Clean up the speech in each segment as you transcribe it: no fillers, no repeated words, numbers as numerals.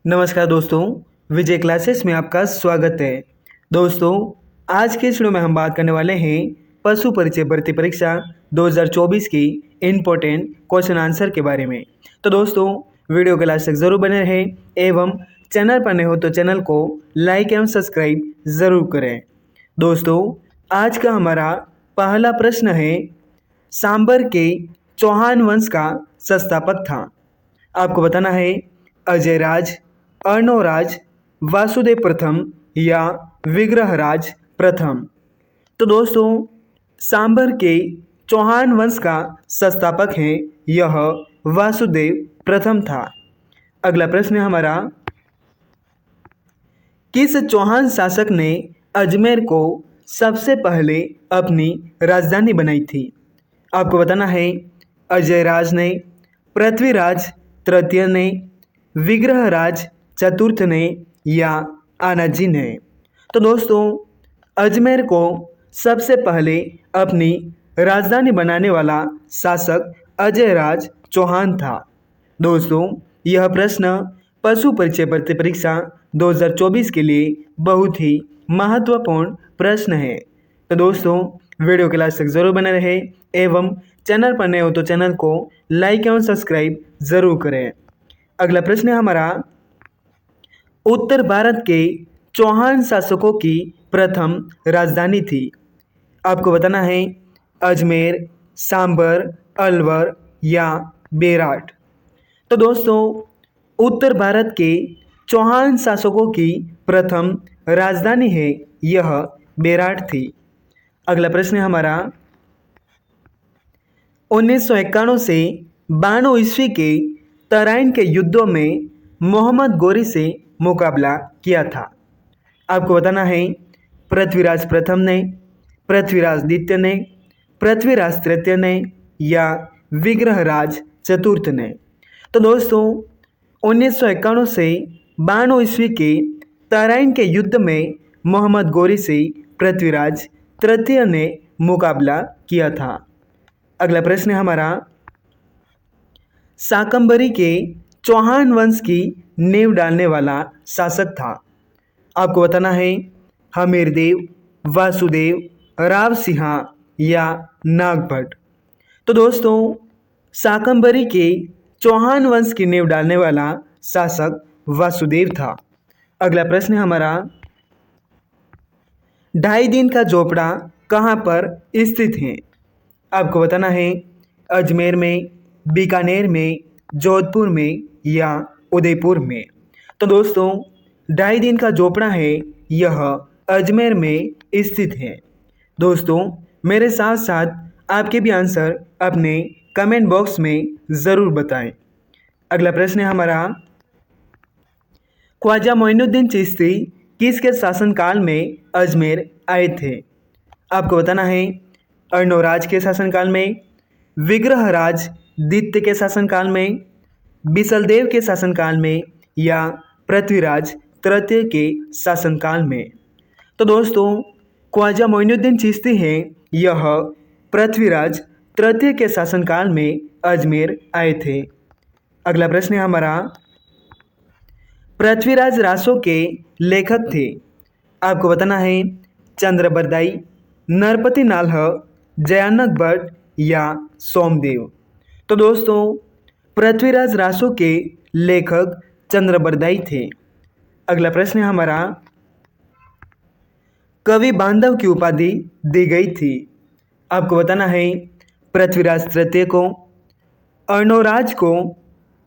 नमस्कार दोस्तों, विजय क्लासेस में आपका स्वागत है। दोस्तों, आज के इस वीडियो में हम बात करने वाले हैं पशु परिचय भर्ती परीक्षा 2024 की इम्पोर्टेंट क्वेश्चन आंसर के बारे में। तो दोस्तों, वीडियो के लास्ट तक ज़रूर बने रहें एवं चैनल पर नए हो तो चैनल को लाइक एवं सब्सक्राइब ज़रूर करें। दोस्तों, आज का हमारा पहला प्रश्न है, सांबर के चौहान वंश का संस्थापक था। आपको बताना है अजयराज, अर्णोराज, वासुदेव प्रथम या विग्रहराज प्रथम। तो दोस्तों, सांबर के चौहान वंश का संस्थापक है यह वासुदेव प्रथम था। अगला प्रश्न है हमारा, किस चौहान शासक ने अजमेर को सबसे पहले अपनी राजधानी बनाई थी? आपको बताना है अजयराज ने, पृथ्वीराज तृतीय ने, विग्रहराज चतुर्थ ने या आनाजी ने। तो दोस्तों, अजमेर को सबसे पहले अपनी राजधानी बनाने वाला शासक अजयराज चौहान था। दोस्तों, यह प्रश्न पशु परिचय भर्ती परीक्षा 2024 के लिए बहुत ही महत्वपूर्ण प्रश्न है। तो दोस्तों, वीडियो के लास्ट तक जरूर बने रहे एवं चैनल पर नए हो तो चैनल को लाइक एवं सब्सक्राइब जरूर करें। अगला प्रश्न है हमारा, उत्तर भारत के चौहान शासकों की प्रथम राजधानी थी। आपको बताना है अजमेर, सांबर, अलवर या बेराट। तो दोस्तों, उत्तर भारत के चौहान शासकों की प्रथम राजधानी है यह बेराट थी। अगला प्रश्न है हमारा, 1991 से 92 ईस्वी के तराइन के युद्धों में मोहम्मद गोरी से मुकाबला किया था। आपको बताना है पृथ्वीराज प्रथम ने, पृथ्वीराज द्वितीय ने, पृथ्वीराज तृतीय ने या विग्रहराज चतुर्थ ने। तो दोस्तों, 1991 से 92 ईस्वी के तराइन के युद्ध में मोहम्मद गोरी से पृथ्वीराज तृतीय ने मुकाबला किया था। अगला प्रश्न है हमारा, शाकंभरी के चौहान वंश की नींव डालने वाला शासक था। आपको बताना है हमीरदेव, वासुदेव, राव सिंह या नागभट्ट। तो दोस्तों, शाकंभरी के चौहान वंश की नींव डालने वाला शासक वासुदेव था। अगला प्रश्न है हमारा, 2.5 दिन का झोपड़ा कहाँ पर स्थित है? आपको बताना है अजमेर में, बीकानेर में, जोधपुर में या उदयपुर में। तो दोस्तों, 2.5 दिन का झोपड़ा है यह अजमेर में स्थित है। दोस्तों, मेरे साथ साथ आपके भी आंसर अपने कमेंट बॉक्स में ज़रूर बताएं। अगला प्रश्न है हमारा, ख्वाजा मोइनुद्दीन चिश्ती किसके शासनकाल में अजमेर आए थे? आपको बताना है अर्णोराज के शासनकाल में, विग्रहराज द्वितीय के शासनकाल में, बिसलदेव के शासनकाल में या पृथ्वीराज तृतीय के शासनकाल में। तो दोस्तों, ख्वाजा मोइनुद्दीन चिश्ती है यह पृथ्वीराज तृतीय के शासनकाल में अजमेर आए थे। अगला प्रश्न है हमारा, पृथ्वीराज रासो के लेखक थे। आपको बताना है चंद्रबरदाई, नरपति नाल्ह, जयानक भट्ट या सोमदेव। तो दोस्तों, पृथ्वीराज रासो के लेखक चंद्रबरदाई थे। अगला प्रश्न है हमारा, कवि बांधव की उपाधि दी गई थी। आपको बताना है पृथ्वीराज तृतीय को, अर्णोराज को,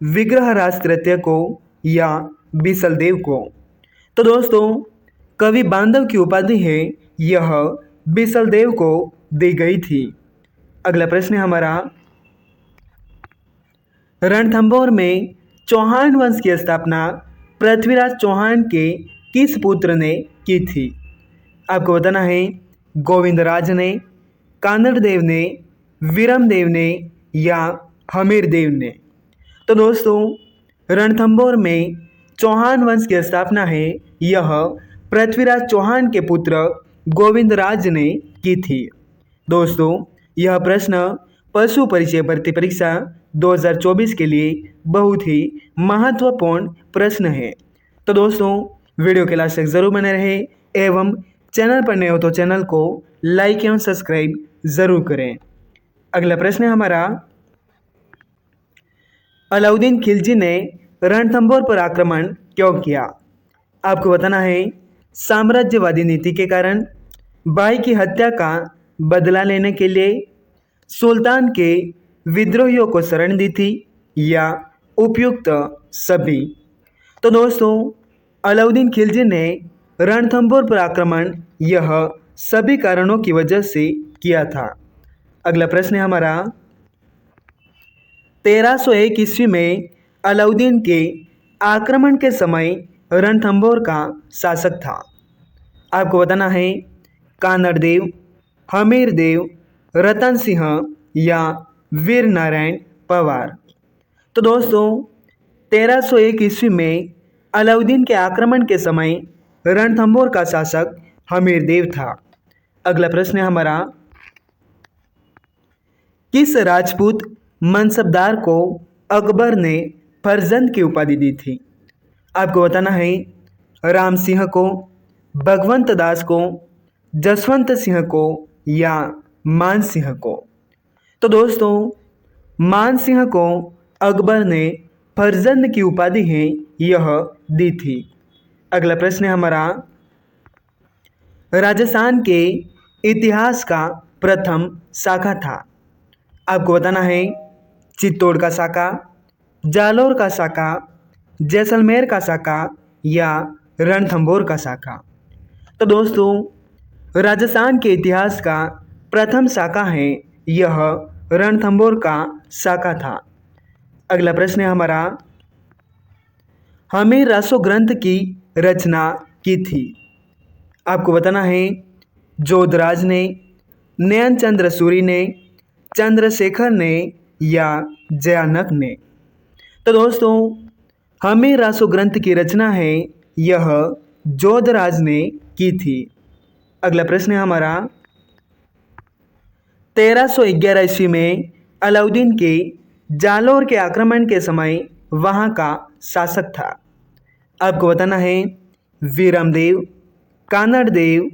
विग्रहराज तृतीय को या बिसलदेव को। तो दोस्तों, कवि बांधव की उपाधि है यह बिसलदेव को दी गई थी। अगला प्रश्न है हमारा, रणथंभौर में चौहान वंश की स्थापना पृथ्वीराज चौहान के किस पुत्र ने की थी? आपको बताना है गोविंदराज ने, कानड़देव ने, वीरमदेव ने या हमीरदेव ने। तो दोस्तों, रणथंभौर में चौहान वंश की स्थापना है यह पृथ्वीराज चौहान के पुत्र गोविंदराज ने की थी। दोस्तों, यह प्रश्न पशु परिचय भर्ती परीक्षा 2024 के लिए बहुत ही महत्वपूर्ण प्रश्न है। तो दोस्तों वीडियो के लास्ट तक जरूर बने रहे एवं चैनल पर नए हो तो चैनल को लाइक एवं सब्सक्राइब जरूर करें। अगला प्रश्न है हमारा, अलाउद्दीन खिलजी ने रणथंभौर पर आक्रमण क्यों किया? आपको बताना है साम्राज्यवादी नीति के कारण, भाई की हत्या का बदला लेने के लिए, सुल्तान के विद्रोहियों को शरण दी थी या उपयुक्त सभी। तो दोस्तों अलाउद्दीन खिलजी ने रणथंभौर पर आक्रमण यह सभी कारणों की वजह से किया था। अगला प्रश्न है हमारा, 1301 ईस्वी में अलाउद्दीन के आक्रमण के समय रणथंभौर का शासक था। आपको बताना है कानड़ देव, हमीर देव, रतन सिंह या वीर नारायण पवार। तो दोस्तों 1301 ईस्वी में अलाउद्दीन के आक्रमण के समय रणथंभौर का शासक हमीर देव था। अगला प्रश्न है हमारा, किस राजपूत मनसबदार को अकबर ने फरजंद की उपाधि दी थी? आपको बताना है राम सिंह को, भगवंत दास को, जसवंत सिंह को या मान सिंह को। तो दोस्तों मान सिंह को अकबर ने फरजंद की उपाधि है यह दी थी। अगला प्रश्न है हमारा, राजस्थान के इतिहास का प्रथम शाखा था। आपको बताना है चित्तौड़ का शाखा, जालौर का शाखा, जैसलमेर का शाखा या रणथंभौर का शाखा। तो दोस्तों राजस्थान के इतिहास का प्रथम शाखा है यह रणथंभौर का शाखा था। अगला प्रश्न है हमारा, हमीर रासो ग्रंथ की रचना की थी। आपको बताना है जोधराज ने, नयन चंद्र सूरी ने, चंद्रशेखर ने या जयानक ने। तो दोस्तों हमीर रासो ग्रंथ की रचना है यह जोधराज ने की थी। अगला प्रश्न है हमारा, 1311 ईस्वी में अलाउद्दीन के जालौर के आक्रमण के समय वहां का शासक था। आपको बताना है वीरमदेव, कानड़ देव,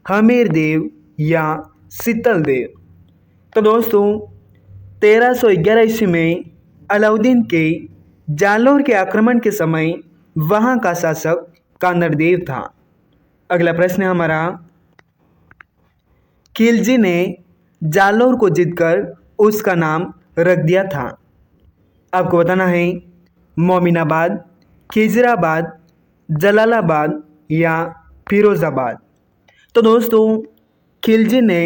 हमीर देव या शीतल देव। तो दोस्तों 1311 ईस्वी में अलाउद्दीन के जालौर के आक्रमण के समय वहां का शासक कानड़ देव था। अगला प्रश्न है हमारा, खिलजी ने जालौर को जीतकर उसका नाम रख दिया था। आपको बताना है मोमिनाबाद, खिजराबाद, जलालाबाद या फिरोजाबाद। तो दोस्तों खिलजी ने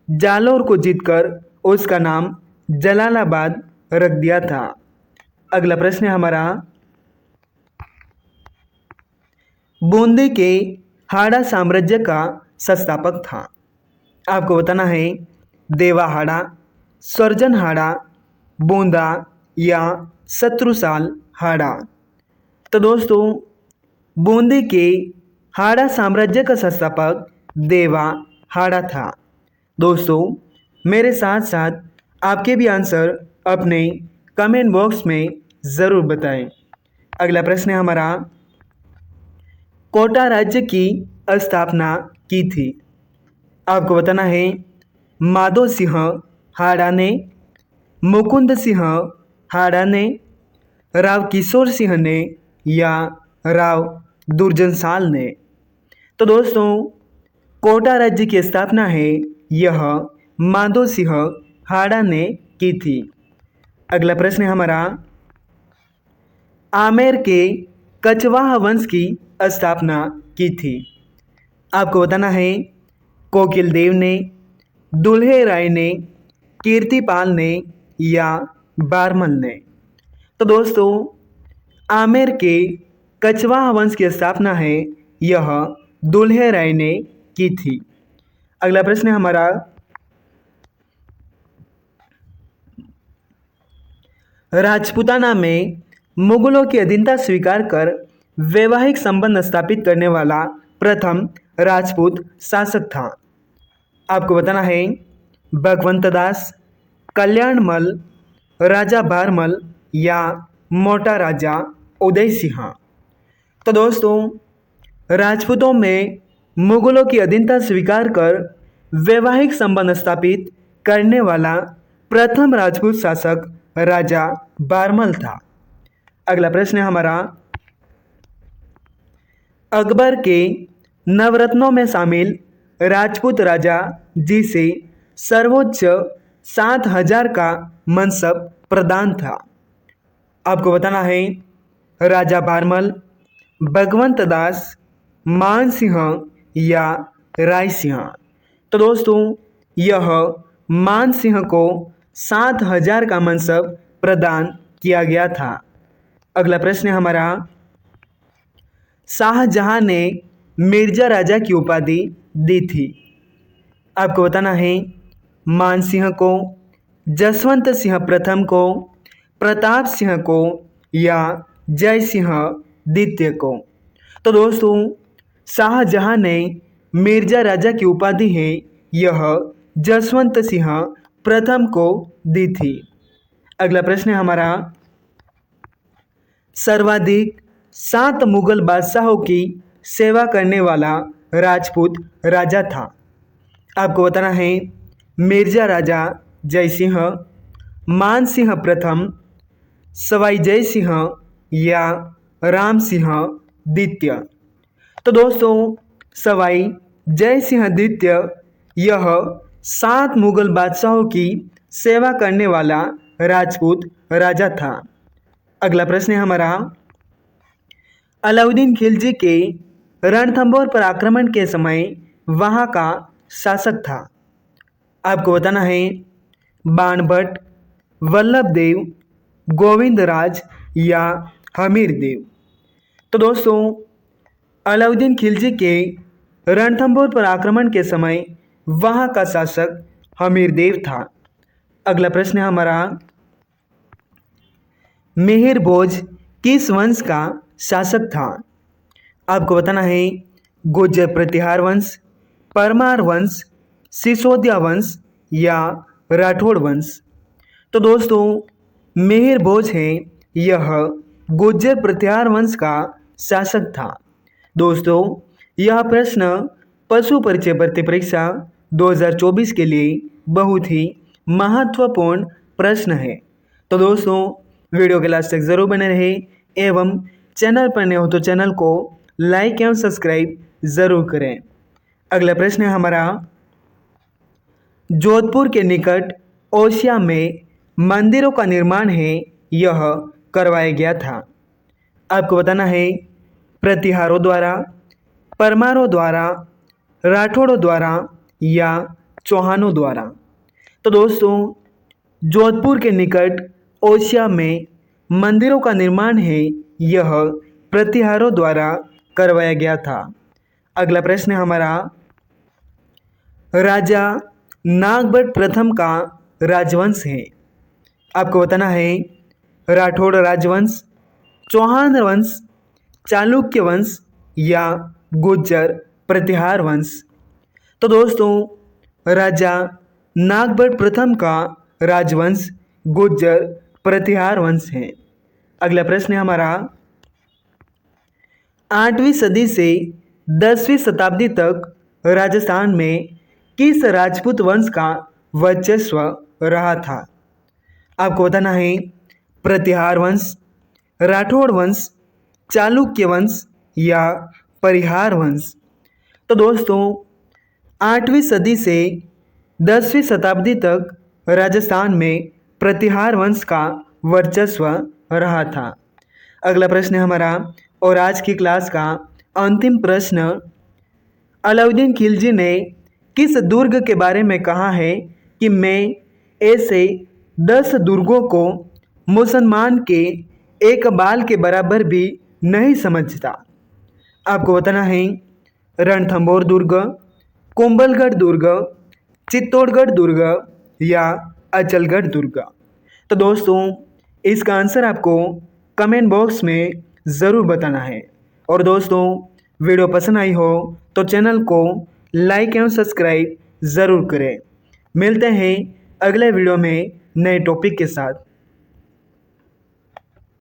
जालौर को जीतकर उसका नाम जलालाबाद रख दिया था। अगला प्रश्न है हमारा, बूंदी के हाड़ा साम्राज्य का संस्थापक था। आपको बताना है देवा हाड़ा, सर्जन हाड़ा, बूंदा या शत्रुसाल हाड़ा। तो दोस्तों बूंदी के हाड़ा साम्राज्य का संस्थापक देवा हाड़ा था। दोस्तों मेरे साथ साथ आपके भी आंसर अपने कमेंट बॉक्स में ज़रूर बताएं। अगला प्रश्न है हमारा, कोटा राज्य की स्थापना की थी। आपको बताना है माधो सिंह हाड़ा ने, मुकुंद सिंह हाड़ा ने, राव किशोर सिंह ने या राव दुर्जनसाल ने। तो दोस्तों कोटा राज्य की स्थापना है यह माधो सिंह हाड़ा ने की थी। अगला प्रश्न है हमारा, आमेर के कछवाहा वंश की स्थापना की थी। आपको बताना है कोकिल देव ने, दुल्हे राय ने, कीर्तिपाल ने या बारमल ने। तो दोस्तों आमेर के कछवाहा वंश की स्थापना है यह दुल्हे राय ने की थी। अगला प्रश्न है हमारा, राजपूताना में मुगलों की अधीनता स्वीकार कर वैवाहिक संबंध स्थापित करने वाला प्रथम राजपूत शासक था। आपको बताना है भगवंत दास, कल्याणमल, राजा बारमल या मोटा राजा उदय सिंह। तो दोस्तों, राजपूतों में मुगलों की अधीनता स्वीकार कर वैवाहिक संबंध स्थापित करने वाला प्रथम राजपूत शासक राजा बारमल था। अगला प्रश्न है हमारा, अकबर के नवरत्नों में शामिल राजपूत राजा जिसे सर्वोच्च 7,000 का मनसब प्रदान था। आपको बताना है राजा बारमल, भगवंत दास, मान सिंह या राय सिंह। तो दोस्तों, यह मान सिंह को 7,000 का मनसब प्रदान किया गया था। अगला प्रश्न है हमारा, शाहजहां ने मिर्जा राजा की उपाधि दी थी। आपको बताना है मान सिंह को, जसवंत सिंह प्रथम को, प्रताप सिंह को या जय सिंह द्वितीय को। तो दोस्तों, शाहजहां ने मिर्जा राजा की उपाधि है यह जसवंत सिंह प्रथम को दी थी। अगला प्रश्न है हमारा, सर्वाधिक 7 मुगल बादशाहों की सेवा करने वाला राजपूत राजा था। आपको बताना है मिर्जा राजा जय सिंह, मान सिंह प्रथम, सवाई जय सिंह या राम सिंह द्वितीय। तो दोस्तों, सवाई जय सिंह द्वितीय यह 7 मुगल बादशाहों की सेवा करने वाला राजपूत राजा था। अगला प्रश्न है हमारा, अलाउद्दीन खिलजी के रणथंभौर पर आक्रमण के समय वहाँ का शासक था। आपको बताना है बाणभट्ट, वल्लभ देव, गोविंद राज या हमीर देव। तो दोस्तों, अलाउद्दीन खिलजी के रणथंभौर पर आक्रमण के समय वहाँ का शासक हमीर देव था। अगला प्रश्न है हमारा, मिहिर भोज किस वंश का शासक था। आपको बताना है गुर्जर प्रतिहार वंश, परमार वंश, सिसोदिया वंश या राठौड़ वंश। तो दोस्तों, मिहिर भोज है यह गुर्जर प्रतिहार वंश का शासक था। दोस्तों, यह प्रश्न पशु परिचय भर्ती परीक्षा 2024 के लिए बहुत ही महत्वपूर्ण प्रश्न है। तो दोस्तों, वीडियो के लास्ट तक जरूर बने रहे एवं चैनल पर नए हो तो चैनल को लाइक एवं सब्सक्राइब जरूर करें। अगला प्रश्न है हमारा, जोधपुर के निकट ओसिया में मंदिरों का निर्माण है यह करवाया गया था। आपको बताना है प्रतिहारों द्वारा, परमारों द्वारा, राठौड़ों द्वारा या चौहानों द्वारा। तो दोस्तों, जोधपुर के निकट ओसिया में मंदिरों का निर्माण है यह प्रतिहारों द्वारा करवाया गया था। अगला प्रश्न है हमारा, राजा नागभट्ट प्रथम का राजवंश है। आपको बताना है राठौड़ राजवंश, चौहान वंश, चालुक्य वंश या गुर्जर प्रतिहार वंश। तो दोस्तों, राजा नागभट्ट प्रथम का राजवंश गुर्जर प्रतिहार वंश है। अगला प्रश्न है हमारा, 8वीं सदी से 10वीं शताब्दी तक राजस्थान में किस राजपूत वंश का वर्चस्व रहा था। आपको बताना है प्रतिहार वंश, राठौड़ वंश, चालुक्य वंश या परिहार वंश। तो दोस्तों, 8वीं सदी से 10वीं शताब्दी तक राजस्थान में प्रतिहार वंश का वर्चस्व रहा था। अगला प्रश्न है हमारा और आज की क्लास का अंतिम प्रश्न, अलाउद्दीन खिलजी ने किस दुर्ग के बारे में कहा है कि मैं ऐसे 10 दुर्गों को मुसलमान के एक बाल के बराबर भी नहीं समझता। आपको बताना है रणथंभौर दुर्ग, कुंभलगढ़ दुर्ग, चित्तौड़गढ़ दुर्ग या अचलगढ़ दुर्ग। तो दोस्तों, इसका आंसर आपको कमेंट बॉक्स में ज़रूर बताना है। और दोस्तों, वीडियो पसंद आई हो तो चैनल को लाइक एवं सब्सक्राइब ज़रूर करें। मिलते हैं अगले वीडियो में नए टॉपिक के साथ।